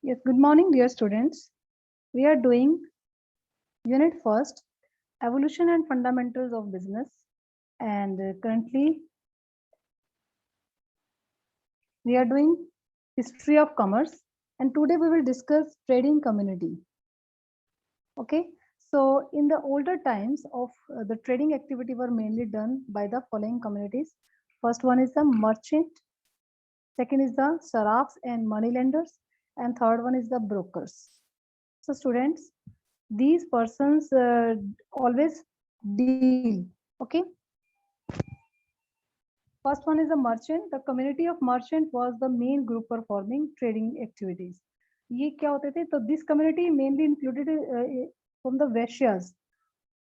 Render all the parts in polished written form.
Yes, good morning, dear students. We are doing Unit First, Evolution and Fundamentals of Business. And currently, we are doing History of Commerce. And today we will discuss trading community. Okay, so in the older times of the trading activity were mainly done by the following communities. First one is the merchant, second is the sarafs and moneylenders, and third one is the brokers. So students, these persons always deal. Okay, first one is a merchant. The community of merchant was the main group performing trading activities. ये क्या होते थे? तो this community mainly included from the Vaishyas.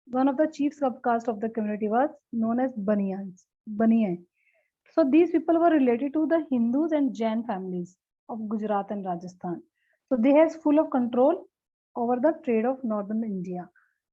One of the chief subcaste of the community was known as Baniyans. Baniyan. So these people were related to the Hindus and Jain families of Gujarat and Rajasthan. So they has full of control over the trade of northern India.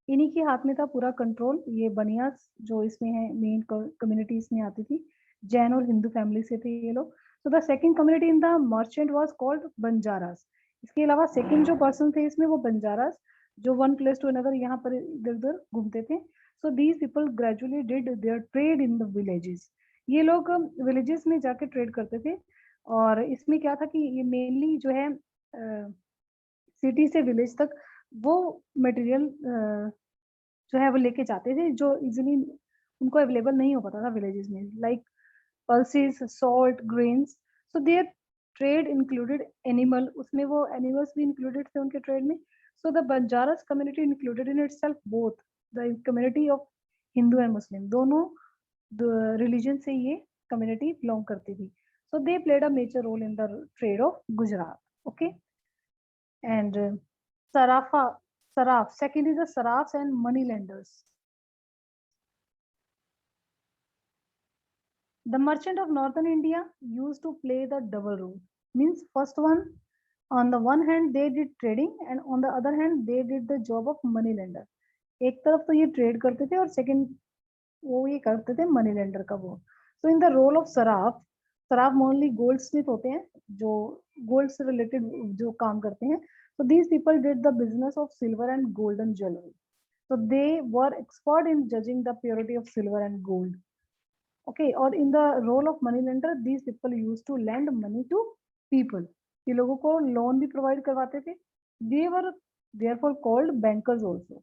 इन्हीं के हाथ में था पूरा control. ये बनियास जो इसमें है मेन कम्युनिटी इसमें आती थी, जैन और हिंदू फैमिली से थे ये लोग. So the second community in the merchant was called Banjaras. इसके अलावा सेकंड जो पर्सन थे इसमें वो बंजारास, जो वन प्लेस टू अनदर यहाँ पर इधर उधर घूमते थे. So these people gradually did their trade in the villages. ये लोग विलेजेस में जाके ट्रेड करते थे. और इसमें क्या था कि ये मेनली जो है सिटी से विलेज तक वो मटेरियल जो है वो लेके जाते थे जो इजीली उनको अवेलेबल नहीं हो पाता था विलेजेस में, like pulses, salt, grains. So their trade included animal, उसमें वो एनिमल्स भी इंक्लूडेड थे उनके ट्रेड में. So the Banjaras community included in itself both the community of Hindu and Muslim. दोनों रिलीजन से ये कम्युनिटी बिलोंग करती थी. So they played a major role in the trade of Gujarat. Okay, and saraf. Second is the sarafs and money lenders. The merchant of northern India used to play the double role. Means first one, on the one hand they did trading and on the other hand they did the job of money lender. एक तरफ तो ये trade करते थे और second वो ये करते थे मनी लेंडर का वो. So in the role of Saraf, Saraf mainly goldsmith होते हैं जो गोल्ड से रिलेटेड जो काम करते हैं. So these people did the business of silver and golden jewelry. So they were expert in judging the purity of silver and gold. Okay, or in the role of money lender, these people used to lend money to people. ये लोगों को loan भी provide करवाते थे. They were therefore called bankers also.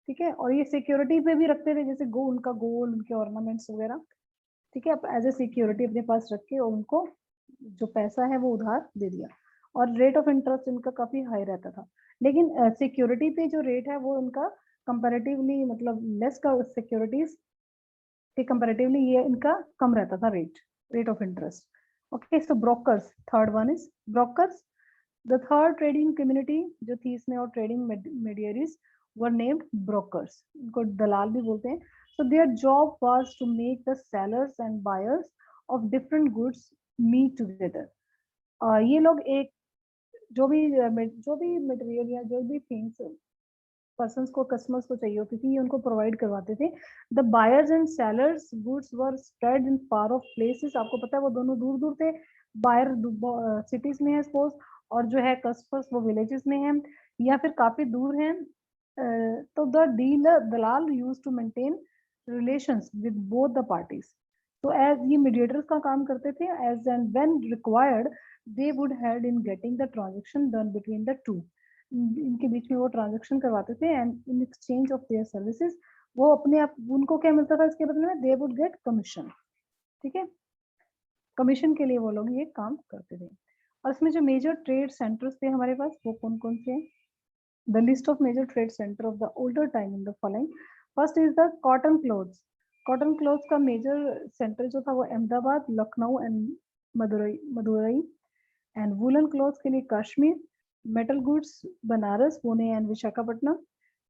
ठीक है, और ये सिक्योरिटी पे भी रखते थे, जैसे उनका गोल्ड, उनके ऑर्नामेंट्स वगैरह. ठीक है, एज ए सिक्योरिटी अपने पास रख के और उनको जो पैसा है वो उधार दे दिया. और रेट ऑफ इंटरेस्ट इनका काफी हाई रहता था, लेकिन सिक्योरिटी पे जो रेट है वो इनका कंपैरेटिवली मतलब लेस का सिक्योरिटीज के कंपैरेटिवली ये इनका कम रहता था rate of interest. Okay, so brokers, third one is brokers. The third trading community जो थी इसमें और ट्रेडिंग मीडियरीज वर नेम्ड ब्रोकर्स. इनको दलाल भी बोलते हैं. So their job was to make the sellers and buyers of different goods meet together. ये लोग एक जो भी मटेरियल या जो भी थिंग्स पर्सन्स को कस्टमर्स को चाहिए होती थी ये उनको प्रोवाइड करवाते थे. The buyers and sellers goods were spread in far of places. आपको पता है वो दोनों दूर दूर थे. बायर सिटीज में है सपोज, और जो है कस्टमर्स वो विलेजेस में है या फिर काफी दूर हैं. तो द डीलर दलाल use to maintain relations with both the parties. तो एज ये मीडिएटर्स का काम करते थे. As and when required they would help in getting the transaction done between the two. इनके बीच में वो ट्रांजैक्शन करवाते थे and in exchange of their services वो अपने आप उनको क्या मिलता था इसके बदले में, दे वुड गेट कमीशन. ठीक है, कमीशन के लिए वो लोग ये काम करते थे. और इसमें जो मेजर ट्रेड सेंटर्स थे हमारे पास वो कौन कौन से हैं? The list of major trade center of the older time in the following. First is the cotton clothes. Cotton clothes का major center जो था वो Ahmedabad, Lucknow and Madurai. And woollen cloths के लिए Kashmir. Metal goods Banaras, Pune and Visakhapatnam.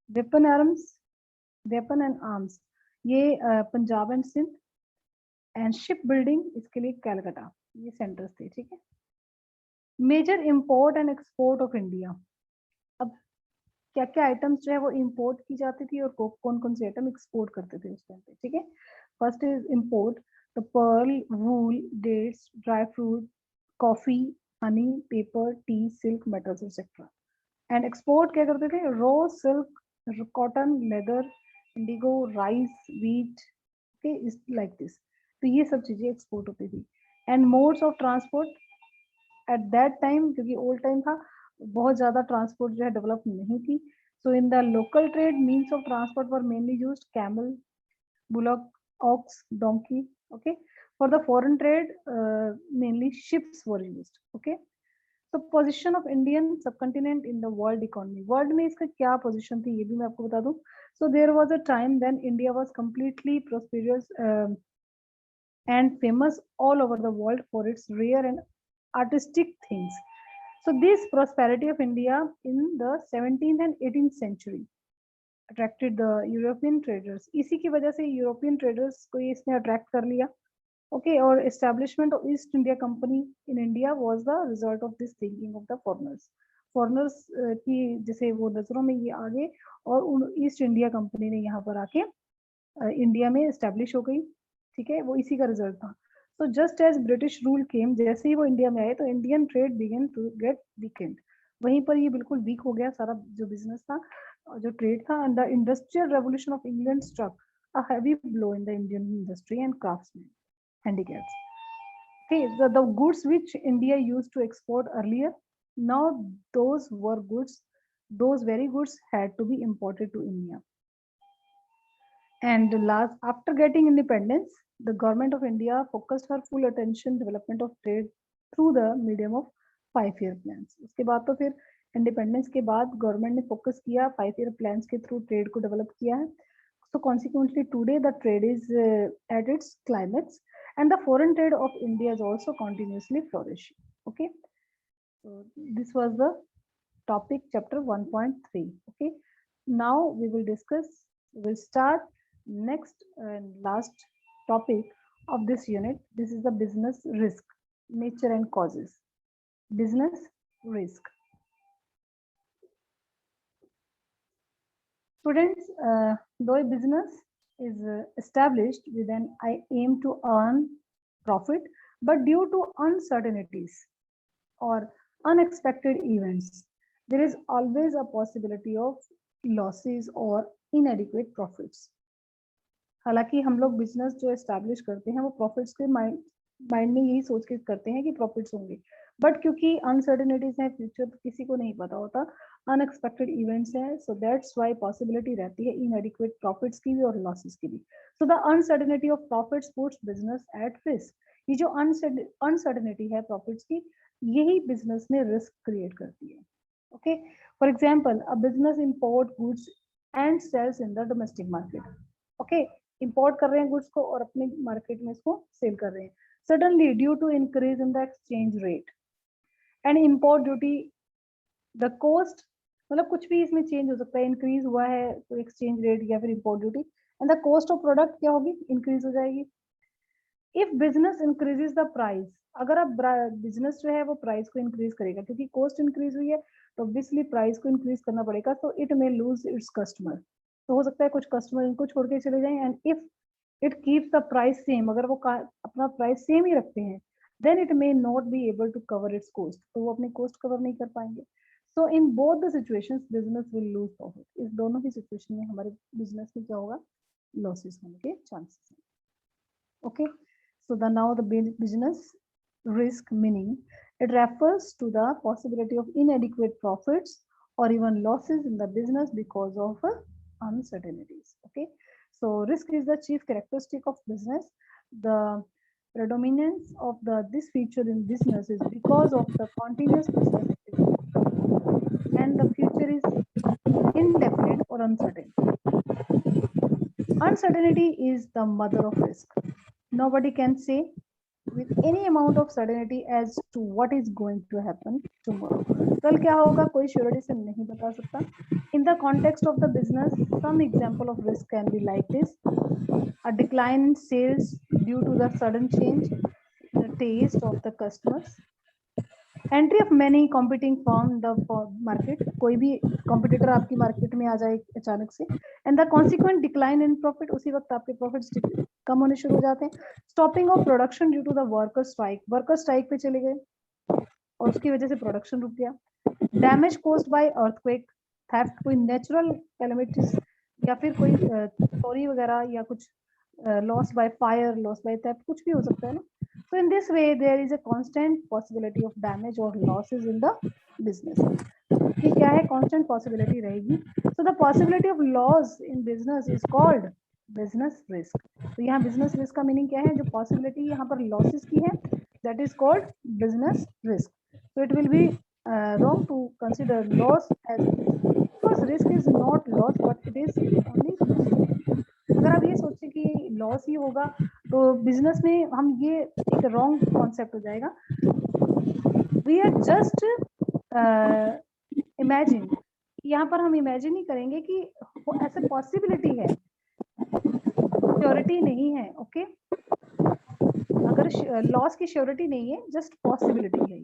Weapon and arms ये Punjab and Sindh. And ship building इसके लिए कलकत्ता. ये सेंटर्स थे. ठीक है, major import and export of India. अब क्या क्या आइटम्स जो है वो इंपोर्ट की जाती थी और कौन कौन से आइटम एक्सपोर्ट करते थे उस टाइम पे. ठीक है, first is import the pearl, wool, dates, dry fruit, coffee, honey, pepper, tea, silk, metals etcetera. And export क्या करते थे? Raw silk, cotton, leather, indigo, rice, wheat, okay, is like this. तो ये सब चीजें एक्सपोर्ट होती थी। And modes of transport at that time, क्योंकि ओल्ड टाइम था, बहुत ज्यादा ट्रांसपोर्ट जो है डेवलप नहीं थी। So in the local trade means of transport were mainly used camel, bullock, ox, donkey. Okay. For the foreign trade, mainly ships were used. Okay. So position of Indian subcontinent in the world economy. World में इसका क्या position थी ये भी मैं आपको बता दूं. So there was a time when India was completely prosperous and famous all over the world for its rare and artistic things. So this prosperity of India in the 17th and 18th century attracted the European traders. इसी की वजह से European traders को ये इसने attract कर लिया. Okay, और establishment of East India Company in India was the result of this thinking of the foreigners. Foreigners की जैसे वो नजरों में ये आगे और उन ईस्ट इंडिया कंपनी ने यहाँ पर आके इंडिया में एस्टेब्लिश हो गई. ठीक है, वो इसी का रिजल्ट था. So just as British rule came, जैसे ही वो इंडिया में आए तो Indian trade began to get weakened. वहीं पर ये बिल्कुल वीक हो गया सारा जो बिजनेस था, जो ट्रेड था. And the industrial revolution of England struck a heavy blow in the Indian industry and craftsman handicrafts. Okay, the goods which India used to export earlier, now those very goods had to be imported to India. And last, after getting independence, the government of India focused her full attention development of trade through the medium of 5-year plans. उसके बाद तो फिर independence के बाद government ने focus किया 5-year plans के through trade को डेवलप किया है. So consequently, today the trade is at its climax, and the foreign trade of India is also continuously flourishing. Okay, so this was the topic chapter 1.3. Okay, now we'll start next and last topic of this unit. This is the business risk, nature and causes. Business risk. Students, though a business is established with an aim to earn profit, but due to uncertainties or unexpected events, there is always a possibility of losses or inadequate profits. हालांकि हम लोग business जो establish करते हैं वो profits के mind में यही सोच के करते हैं कि प्रॉफिट्स होंगे, बट क्योंकि अनसर्टेनिटीज है, फ्यूचर किसी को नहीं पता होता, अनएक्सपेक्टेड इवेंट्स है, सो दैट्स व्हाई पॉसिबिलिटी रहती है इनएडिक्वेट प्रॉफिट्स की भी और लॉसेस की भी. So the uncertainty of profits puts business at risk. ये जो अनसर्टेनिटी है प्रॉफिट्स की, यही बिजनेस में रिस्क क्रिएट करती है. Okay, for example, a business import goods and sales in the domestic market. Okay, import कर रहे हैं गुड्स को और अपने मार्केट में इसको सेल कर रहे हैं. Suddenly due to increase in the exchange rate and import duty, the cost, मतलब कुछ भी इसमें चेंज हो सकता है, इंक्रीज हुआ है तो एक्सचेंज रेट या फिर import duty, and the cost of product क्या होगी? इंक्रीज हो जाएगी. If business increases the price, अगर आप बिजनेस जो है वो प्राइस को इंक्रीज करेगा, क्योंकि कॉस्ट इंक्रीज हुई है तो ऑब्वियसली प्राइस को इंक्रीज करना पड़ेगा, तो it may lose its customer. तो हो सकता है कुछ कस्टमर इनको छोड़ के चले जाएं. And if it keeps the price same, अगर वो अपना प्राइस सेम ही रखते हैं, then it may not be able to cover its cost, तो वो अपनी कॉस्ट कवर नहीं कर पाएंगे. So in both the situations business will lose profit. इस दोनों ही सिचुएशन में हमारे बिजनेस में क्या होगा? लॉसेस होने के चांसेस हैं. Okay, so now the business risk, meaning it refers to the possibility of inadequate profits or even losses in the business because of uncertainties. Okay, so risk is the chief characteristic of business. The predominance of this feature in business is because of the continuous business activity and the future is indefinite or uncertain. Uncertainty is the mother of risk. Nobody can say with any amount of certainty as to what is going to happen tomorrow. कल क्या होगा कोई surety से नहीं बता सकता. In the context of the business, some example of risk can be like this: a decline in sales due to the sudden change in the taste of the customers, entry of many competing firm the market, कोई भी competitor आपकी market में आ जाए अचानक से, and the consequent decline in profit, उसी वक्त आपके profits कम होने शुरू हो जाते हैं. Stopping of production due to the worker strike, worker strike पे चले गए, और उसकी वजह से प्रोडक्शन रुक गया। Damage caused by earthquake, theft, कोई नेचुरल कैलेमिटीज या फिर कोई चोरी वगैरह या कुछ loss by fire, loss by theft, कुछ भी हो सकता है ना। So in this way there is a constant possibility of damage or losses in the business. ये क्या है, constant possibility रहेगी. So the possibility of loss in business is called business risk. तो यहाँ business risk का meaning क्या है, जो possibility यहाँ पर losses की है, that is called business risk. So it will be wrong to consider loss as risk, because risk is not loss but it is only risk. अगर आप ये सोचे कि लॉस ही होगा तो बिजनेस में हम ये एक रॉन्ग कॉन्सेप्ट हो जाएगा. वी आर जस्ट इमेजिन, यहाँ पर हम इमेजिन ही करेंगे कि ऐसे पॉसिबिलिटी है, श्योरिटी नहीं है. ओके अगर लॉस की श्योरिटी नहीं है, जस्ट पॉसिबिलिटी है.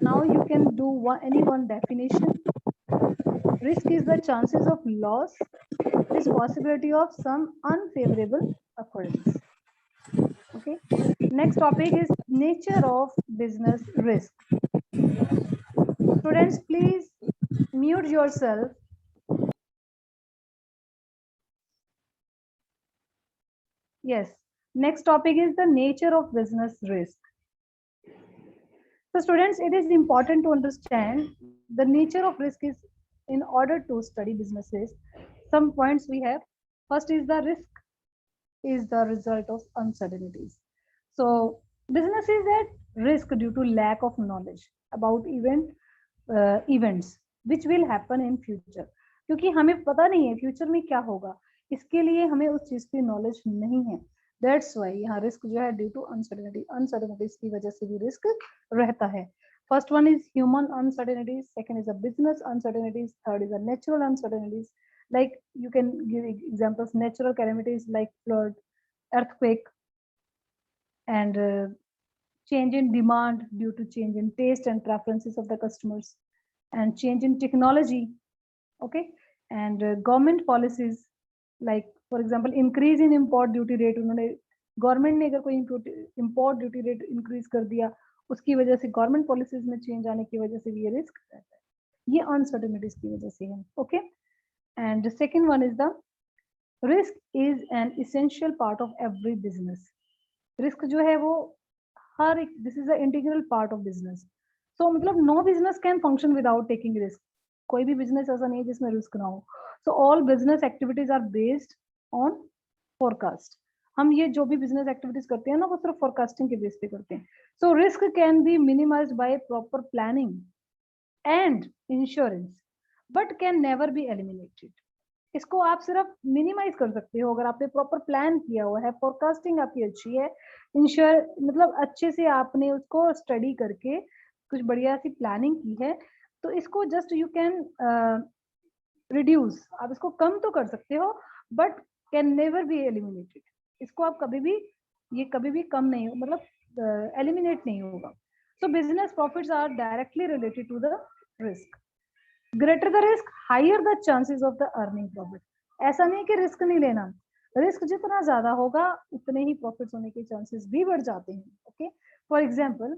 Now you can do any one definition. Risk is the chances of loss, this possibility of some unfavorable occurrence. Okay, next topic is nature of business risk. Students, please mute yourself. Yes, next topic is the nature of business risk. So students, it is important to understand the nature of risk. Is in order to study business risk, some points we have. First is the risk is the result of uncertainties. So business is at risk due to lack of knowledge about events which will happen in future. क्योंकि हमें पता नहीं है future में क्या होगा, इसके लिए हमें उस चीज की नॉलेज नहीं है. दैट्स वाई यहाँ रिस्क जो है ड्यू टू अनसर्टेनिटी, अनसर्टेनिटीज की वजह से भी रिस्क रहता है. First one is human uncertainties, second is a business uncertainties, third is a natural uncertainties. Like you can give examples, natural calamities like flood, earthquake, and change in demand due to change in taste and preferences of the customers, and change in technology. Okay, and government policies, like for example increase in import duty rate. उन्होंने government ने अगर कोई import duty rate increase कर दिया, उसकी वजह से government policies में चेंज आने की वजह से भी ये रिस्क रहता है. ये अनसर्टेनिटीज की वजह से है. Okay, and the second one is the risk is an essential part of every business. risk जो है वो हर एक, this is the integral part of business. so मतलब no business can function without taking risk. कोई भी business ऐसा नहीं है जिसमें रिस्क ना हो. so all business activities are based on forecast. हम ये जो भी बिजनेस एक्टिविटीज करते हैं ना, वो सिर्फ फोरकास्टिंग के बेस पे करते हैं. so risk can be minimized by proper planning and insurance but can never be eliminated. इसको आप सिर्फ मिनिमाइज कर सकते हो अगर आपने प्रॉपर प्लान किया हुआ है, फोरकास्टिंग आपकी अच्छी है, इंश्योर मतलब अच्छे से आपने उसको स्टडी करके कुछ बढ़िया सी प्लानिंग की है, तो इसको जस्ट यू कैन रिड्यूस, आप इसको कम तो कर सकते हो but can never be eliminated. इसको आप कभी भी, ये कभी भी कम नहीं, मतलब एलिमिनेट नहीं होगा. So business profits are directly related to the risk. Greater the risk higher the chances of the earning profit. ऐसा नहीं कि रिस्क नहीं लेना, रिस्क जितना ज्यादा होगा उतने ही प्रॉफिट्स होने के चांसेस भी बढ़ जाते हैं. Okay, for example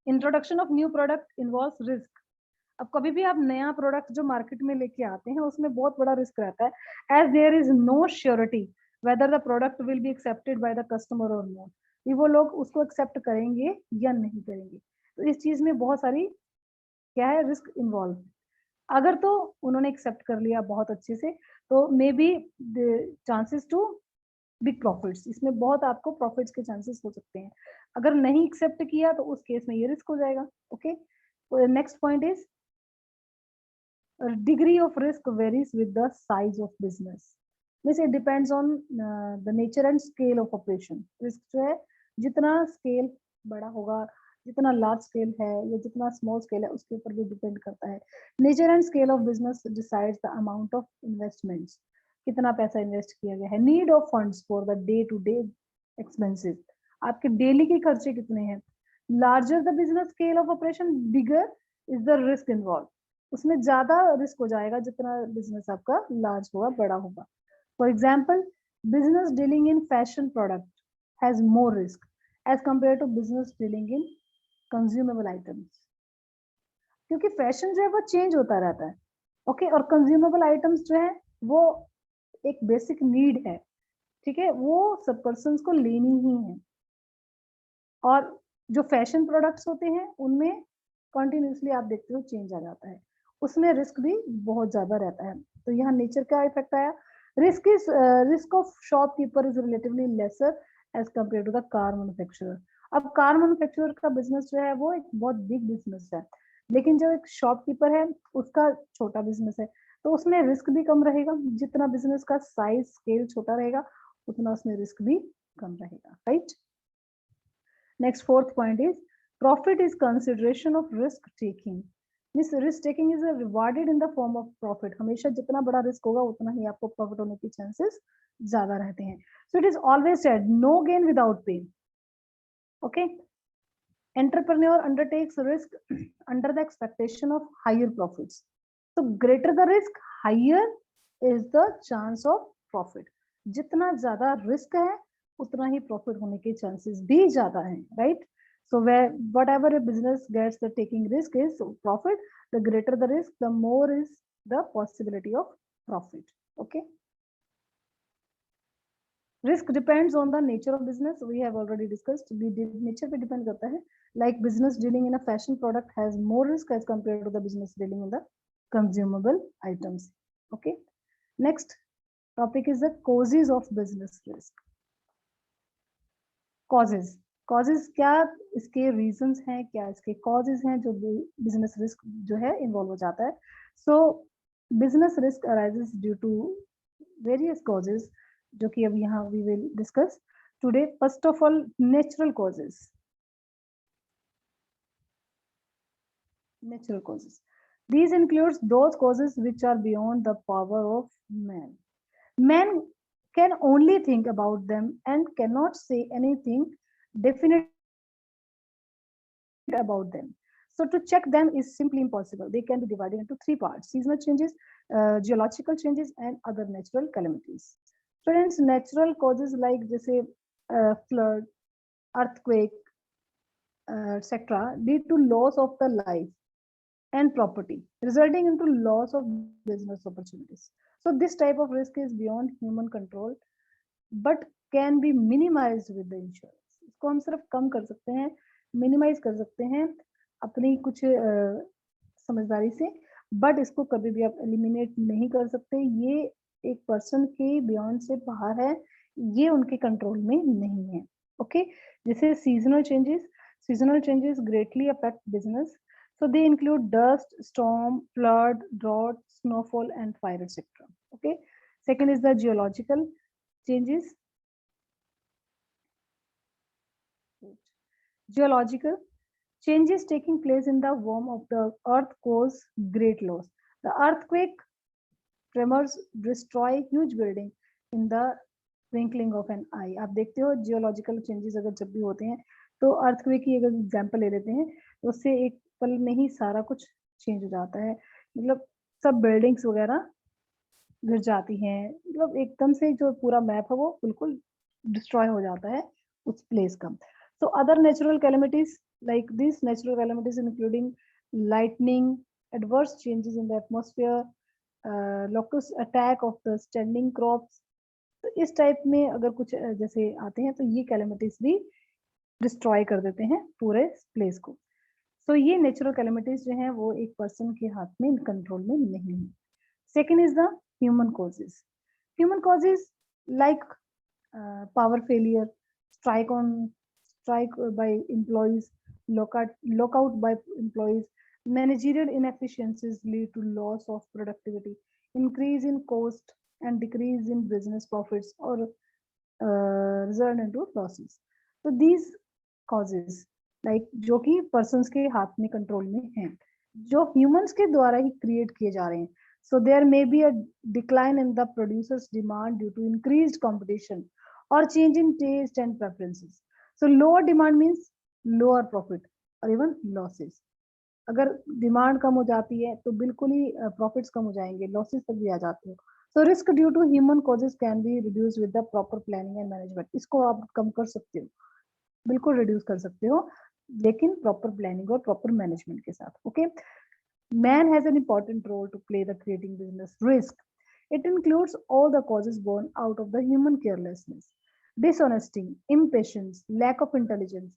introduction of new product involves risk. अब कभी भी आप नया प्रोडक्ट जो मार्केट में लेके आते हैं उसमें बहुत बड़ा रिस्क रहता है, as there is no surety whether the product will be accepted by the customer और नॉट. कि वो लोग उसको एक्सेप्ट करेंगे या नहीं करेंगे. तो इस चीज में बहुत सारी क्या है, रिस्क इन्वॉल्व. अगर तो उन्होंने एक्सेप्ट कर लिया बहुत अच्छे से, तो may be chances to big profits, इसमें बहुत आपको प्रॉफिट्स के चांसेस हो सकते हैं. अगर नहीं एक्सेप्ट किया तो उस केस में ये रिस्क हो जाएगा. Okay, next point is degree of risk varies with the size of business. Means it depends on the nature and scale of operation. Risk जो है जितना स्केल बड़ा होगा, जितना लार्ज स्केल है या जितना स्मॉल स्केल है, उसके ऊपर भी डिपेंड करता है. Nature and scale of business decides the amount of investments, कितना पैसा इन्वेस्ट किया गया है. Need of funds for the day to day expenses, आपके डेली के खर्चे कितने हैं. Larger the business scale of operation, bigger is the risk involve. उसमें ज्यादा रिस्क हो जाएगा जितना बिजनेस आपका लार्ज होगा, बड़ा होगा. For example business dealing in fashion product has more risk as compare to business dealing in consumable items, क्योंकि फैशन जो है वो चेंज होता रहता है। ओके, और कंज्यूमेबल आइटम्स जो है वो एक बेसिक नीड है, ठीक है, वो सब पर्सन को लेनी ही है। और जो फैशन प्रोडक्ट्स होते हैं उनमें कंटिन्यूसली आप देखते हो चेंज आ जाता है, उसमें रिस्क भी बहुत ज्यादा रहता है। तो यहाँ नेचर का इफेक्ट आया। Risk of shopkeeper is relatively lesser as compare to the car manufacturer. अब कार मैन्युफैक्चरर का बिजनेस जो है वो एक बहुत बिग बिजनेस है, लेकिन जो एक शॉपकीपर है उसका छोटा बिजनेस है, तो उसमें रिस्क भी कम रहेगा। जितना बिजनेस का साइज स्केल छोटा रहेगा उतना उसमें रिस्क भी कम रहेगा, right. Next, fourth point is profit is consideration of risk taking. This risk taking is rewarded in the form of profit. हमेशा जितना बड़ा रिस्क होगा उतना ही आपको प्रॉफिट होने की चांसेस ज्यादा रहते हैं। So it is always said no gain without pain. Okay. Entrepreneur undertakes risk under the expectation of higher profits. So greater the risk, higher is the chance of profit. जितना ज्यादा risk है उतना ही profit होने के chances भी ज्यादा हैं, right. So whatever a business gets the taking risk is profit, the greater the risk the more is the possibility of profit. Okay, risk depends on the nature of business, we have already discussed, nature पे depend करता है, like business dealing in a fashion product has more risk as compared to the business dealing in the consumable items. Okay, next topic is the causes of business risk. Causes, causes क्या इसके reasons हैं, क्या इसके causes हैं जो business risk जो है involve हो जाता है। So business risk arises due to various causes, जो कि अब यहाँ we will discuss today. First of all natural causes, natural causes. These includes those causes which are beyond the power of man. Man can only think about them and cannot say anything definite about them. So to check them is simply impossible. They can be divided into three parts: seasonal changes, geological changes, and other natural calamities. Students, natural causes like जैसे flood, earthquake, etc. lead to loss of the life and property, resulting into loss of business opportunities. So this type of risk is beyond human control, but can be minimized with the insurance. इसको हम सिर्फ कम कर सकते हैं, minimise कर सकते हैं अपनी कुछ समझदारी से, बट इसको कभी भी आप एलिमिनेट नहीं कर सकते। ये एक पर्सन के बियॉन्ड से बाहर है, ये उनके कंट्रोल में नहीं है। ओके, जैसे seasonal changes greatly affect business, so they include dust, storm, flood, drought, snowfall, and fire, etc. Okay, second is the geological changes. Geological changes taking place in the worm of the earth cause great loss. The earthquake, tremors destroy huge building in the twinkling of an eye. आप देखते हो geological changes अगर जब भी होते हैं तो earthquake की अगर एग्जांपल ले लेते हैं तो उससे एक पल में ही सारा कुछ चेंज हो जाता है, मतलब सब बिल्डिंग्स वगैरह गिर जाती हैं, मतलब एकदम से जो पूरा मैप है वो बिल्कुल डिस्ट्रॉय हो जाता है उस प्लेस का। So other natural calamities like these natural calamities including lightning, adverse changes in the atmosphere, locust attack of the standing crops. तो इस टाइप में अगर कुछ जैसे आते हैं तो ये कैलेमिटीज भी डिस्ट्रॉय कर देते हैं पूरे प्लेस को। सो ये नेचुरल कैलेमिटीज जो हैं वो एक पर्सन के हाथ में कंट्रोल में नहीं है। Second is the human causes. Human causes like power failure, strike by employees, lockout by employees, managerial inefficiencies lead to loss of productivity, increase in cost, and decrease in business profits or result into losses. So these causes like जो कि persons के हाथ में control में हैं, जो humans के द्वारा ही क्रिएट किए जा रहे हैं। So there may be a decline in the producer's demand due to increased competition or change in taste and preferences. So lower demand means lower profit or even losses. अगर demand कम हो जाती है तो बिल्कुल ही प्रॉफिट्स कम हो जाएंगे, losses तक भी आ जाते हो। So risk due to human causes can be reduce with the proper planning and management. इसको आप कम कर सकते हो बिल्कुल रिड्यूस कर सकते हो, लेकिन प्रॉपर प्लानिंग और प्रॉपर मैनेजमेंट के साथ। Okay, man has an important role to play the creating business risk. It includes all the causes born out of the human carelessness, dishonesty, impatience, lack of intelligence.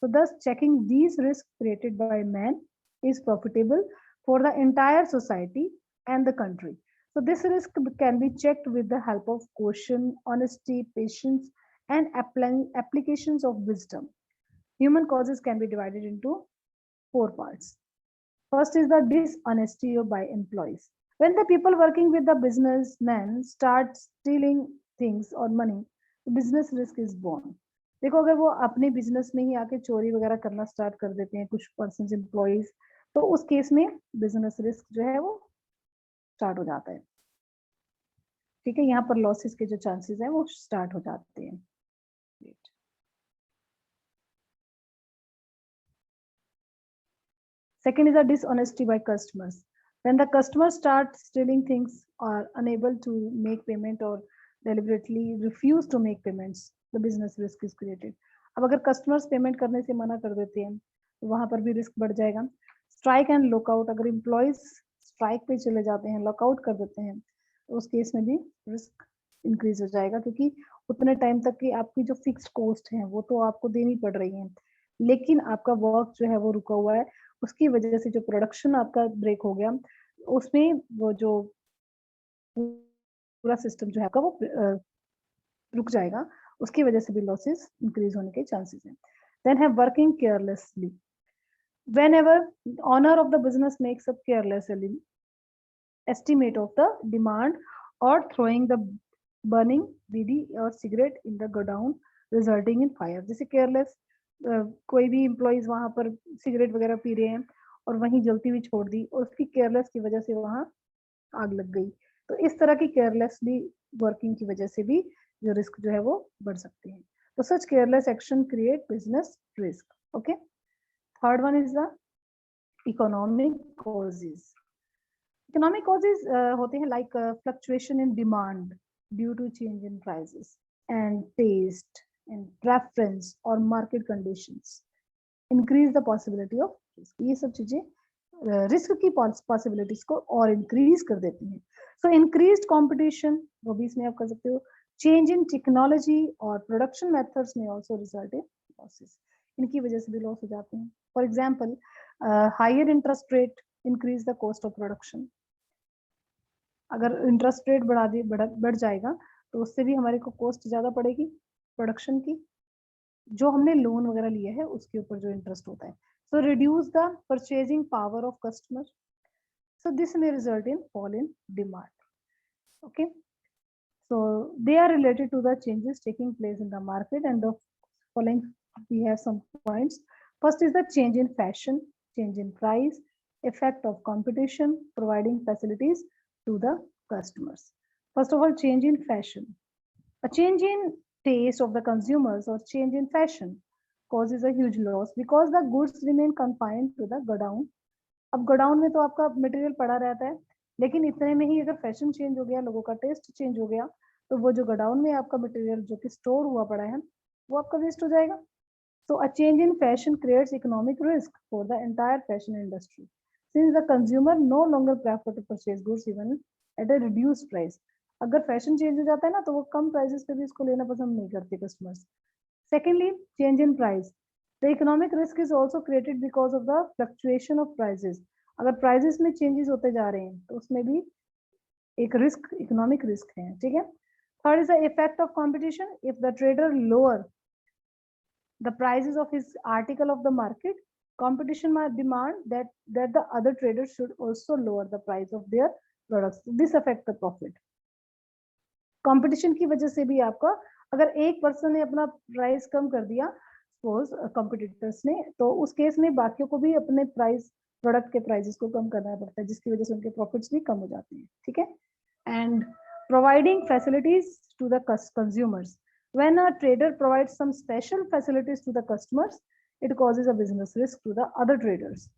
So thus checking these risks created by man is profitable for the entire society and the country. So this risk can be checked with the help of caution, honesty, patience, and applications of wisdom. Human causes can be divided into four parts. First is the dishonesty by employees. When the people working with the businessmen start stealing things or money, the business risk is born. देखो, अगर वो अपने business में ही आके चोरी वगैरह करना start कर देते हैं कुछ पर्सन एम्प्लॉइज, तो उस केस में बिजनेस रिस्क जो है वो स्टार्ट हो जाता है। ठीक है, यहाँ पर लॉसेस के जो चांसेस हैं वो स्टार्ट हो जाते हैं। Second is a dishonesty by customers. When the customers start stealing things or unable to make payment or deliberately refuse to make payments, the business risk is created. अब अगर customers payment करने से मना कर देते हैं, तो वहां पर भी risk बढ़ जाएगा। Strike and lockout, अगर employees strike पे चले जाते हैं, lockout कर देते हैं, तो उस केस में भी risk increase हो जाएगा, क्योंकि उतने टाइम तक की आपकी जो फिक्स्ड कॉस्ट है वो तो आपको देनी पड़ रही है, लेकिन आपका वर्क जो है वो रुका हुआ है, उसकी वजह से जो प्रोडक्शन आपका ब्रेक हो गया, उसमें वो जो पूरा सिस्टम जो है आपका वो रुक जाएगा, उसकी वजह से भी लॉसेस इंक्रीज होने के चांसेस हैं। देन है working carelessly. Whenever owner of the business makes a carelessly estimate of the demand or throwing the burning बीड़ी और cigarette in the godown resulting in fire. जैसे careless कोई भी एम्प्लॉइज वहां पर सिगरेट वगैरह पी रहे हैं और वहीं जलती हुई छोड़ दी और उसकी केयरलेस की वजह से वहां आग लग गई, तो इस तरह की केयरलेसली वर्किंग की वजह से भी जो रिस्क जो है वो बढ़ सकते हैं। तो such careless action create business risk. Okay, third one is the economic causes. Economic causes होते हैं like fluctuation in demand due to change in prices and taste and preference or market conditions increase the possibility of risk. ये सब चीजें risk की possibilities को और increase कर देती हैं. सो इंक्रीज्ड कंपटीशन वो भी इसमें आप कर सकते हो. चेंज इन टेक्नोलॉजी और प्रोडक्शन मेथड्स में आल्सो रिजल्ट इन लॉसेस. इनकी वजह से भी लॉस हो जाते हैं. For example, higher interest rate increase the cost of production. अगर इंटरेस्ट रेट बढ़ जाएगा तो उससे भी हमारे को कॉस्ट ज्यादा पड़ेगी प्रोडक्शन की, जो हमने लोन वगैरह लिया है उसके ऊपर जो इंटरेस्ट होता है. So reduce the purchasing power of customer. So this may result in fall in demand. Okay, so they are related to the changes taking place in the market, and the following we have some points. First is the change in fashion, change in price, effect of competition, providing facilities to the customers. First of all, change in fashion. A change in taste of the consumers or change in fashion causes a huge loss because the goods remain confined to the godown. अब godown में तो आपका material पड़ा रहता है, लेकिन इतने में ही अगर फैशन चेंज हो गया, लोगों का टेस्ट चेंज हो गया, तो वो जो गोडाउन में आपका मटेरियल जो कि स्टोर हुआ पड़ा है वो आपका वेस्ट हो जाएगा. So a change in fashion creates economic risk for the entire fashion industry since the consumer no longer prefer to purchase goods even at a reduced price. अगर फैशन चेंज हो जाता है ना, तो वो कम प्राइसेस पे भी इसको लेना पसंद नहीं करते customers. Secondly, change in price. The economic risk is also created because of the fluctuation of prices. अगर prices में changes होते जा रहे हैं तो उसमें भी एक risk, economic risk है. ठीक है. Third is the effect of competition. If the trader lower the prices of his article of the market, competition might demand that the other traders should also lower the price of their products. This affect the profit. Competition की वजह से भी आपका, अगर एक person ने अपना price कम कर दिया कंपटीटर्स ने, तो उस केस में बाकियों को भी अपने प्राइस, प्रोडक्ट के प्राइसेस को कम करना पड़ता है, जिसकी वजह से उनके प्रॉफिट्स भी कम हो जाते हैं. ठीक है. And providing facilities to the consumers. When a trader provides some special facilities to the customers, it causes a business risk to the other traders.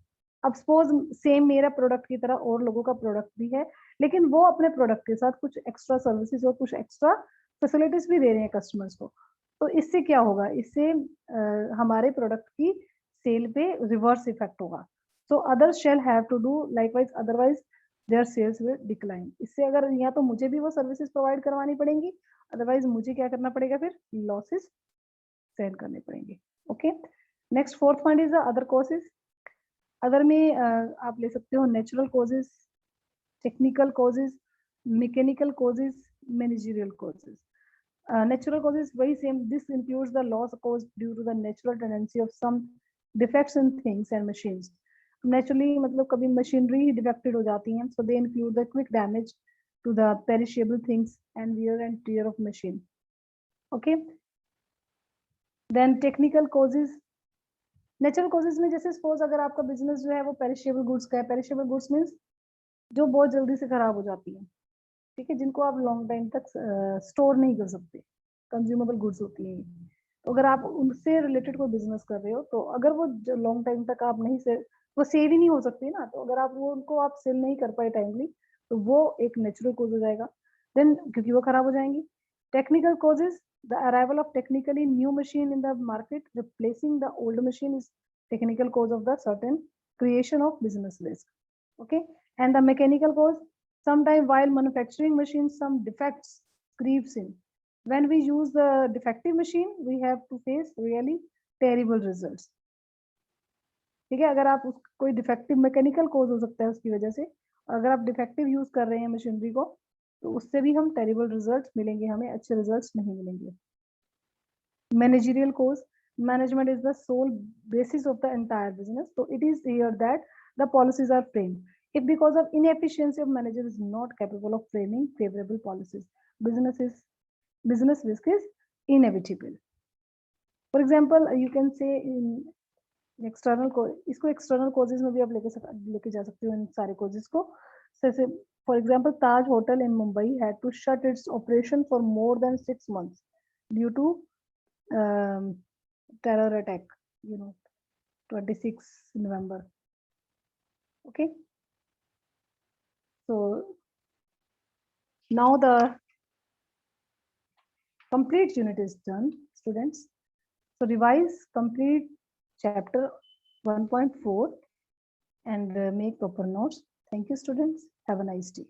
अब सपोज सेम मेरा प्रोडक्ट की तरह और लोगों का प्रोडक्ट भी है, लेकिन वो अपने प्रोडक्ट के साथ कुछ एक्स्ट्रा सर्विसेज और कुछ एक्स्ट्रा फैसिलिटीज भी दे रहे हैं कस्टमर्स को, तो इससे क्या होगा, इससे हमारे प्रोडक्ट की सेल पे रिवर्स इफेक्ट होगा. So others shall have to do likewise, otherwise their sales will decline. इससे अगर या तो मुझे भी वो सर्विसेज प्रोवाइड करवानी पड़ेंगी, अदरवाइज मुझे क्या करना पड़ेगा, फिर लॉसेस सेल करने पड़ेंगे. Okay, next fourth point is the other causes. Other में आप ले सकते हो natural causes, technical causes, mechanical causes, managerial causes. Natural causes very same. This includes the loss caused due to the natural tendency of some defects in things and machines. Naturally मतलब कभी machinery ही defected हो जाती हैं, so they include the quick damage to the perishable things and wear and tear of machine. Okay. Then technical causes. Natural causes में जैसे suppose अगर आपका business जो है वो पेरिशेबल गुड्स का है, पेरिशेबल गुड्स मीन्स जो बहुत जल्दी से खराब हो जाती है, ठीक है, जिनको आप लॉन्ग टाइम तक स्टोर नहीं कर सकते, कंज्यूमेबल गुड्स होती हैं. तो अगर आप उनसे रिलेटेड कोई बिजनेस कर रहे हो, तो अगर वो लॉन्ग टाइम तक आप नहीं से वो सेल ही नहीं हो सकती ना, तो अगर आप वो उनको आप सेल नहीं कर पाए टाइमली, तो वो एक नेचुरल कॉज हो जाएगा, देन क्योंकि वो खराब हो जाएंगी. Technical causes, the arrival of technically new machine in the market replacing the old machine is technical cause of the certain creation of business risk. Okay, and the mechanical cause, sometime while manufacturing machines some defects creeps in. When we use the defective machine we have to face really terrible results. ठीक है, अगर आप कोई defective mechanical कोज हो सकता है उसकी वजह से, अगर आप डिफेक्टिव यूज कर रहे हैं मशीनरी को, तो उससे भी हम टेरिबल रिजल्ट्स मिलेंगे, हमें अच्छे रिजल्ट्स नहीं मिलेंगे. Managerial cause, management is the sole basis of the entire business, so it is here that the policies are framed. If because of inefficiency of manager is not capable of framing favorable policies, business risk is inevitable. For example, you can say in external इसको external causes में भी आप लेके जा सकते हो इन सारे causes को. जैसे for example Taj hotel in Mumbai had to shut its operation for more than 6 months due to terror attack, 26 November. Okay, so now the complete unit is done, students. So revise complete chapter 1.4 and make proper notes. Thank you, students. Have a nice day.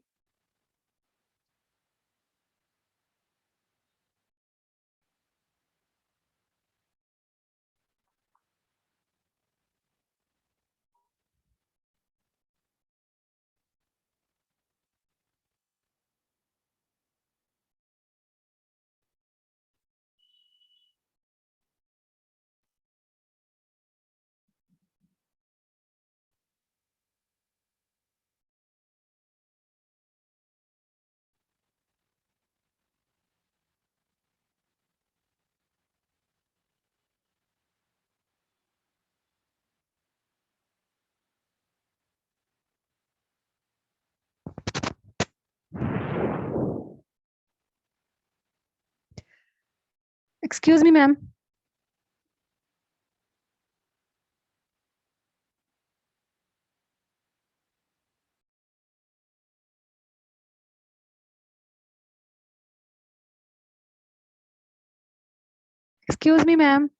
Excuse me, ma'am. Excuse me, ma'am.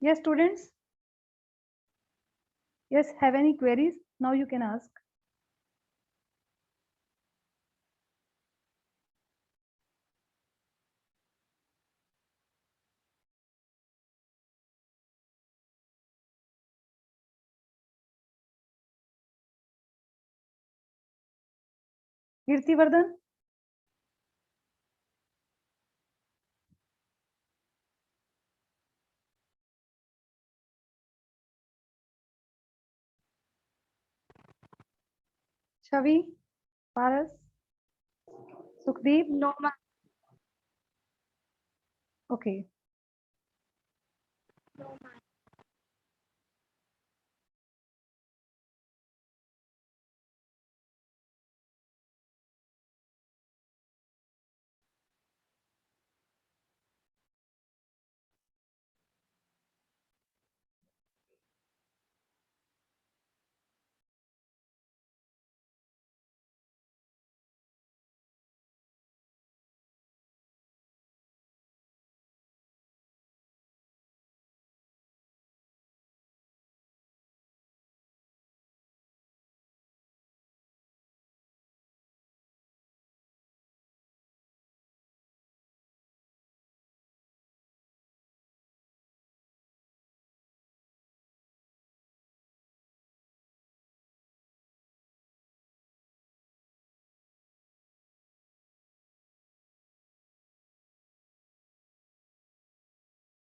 Yes, students. Yes, have any queries? Now you can ask. Kirtivardan. Chhavi, Paras, Sukhdeep. No, ma'am. Okay.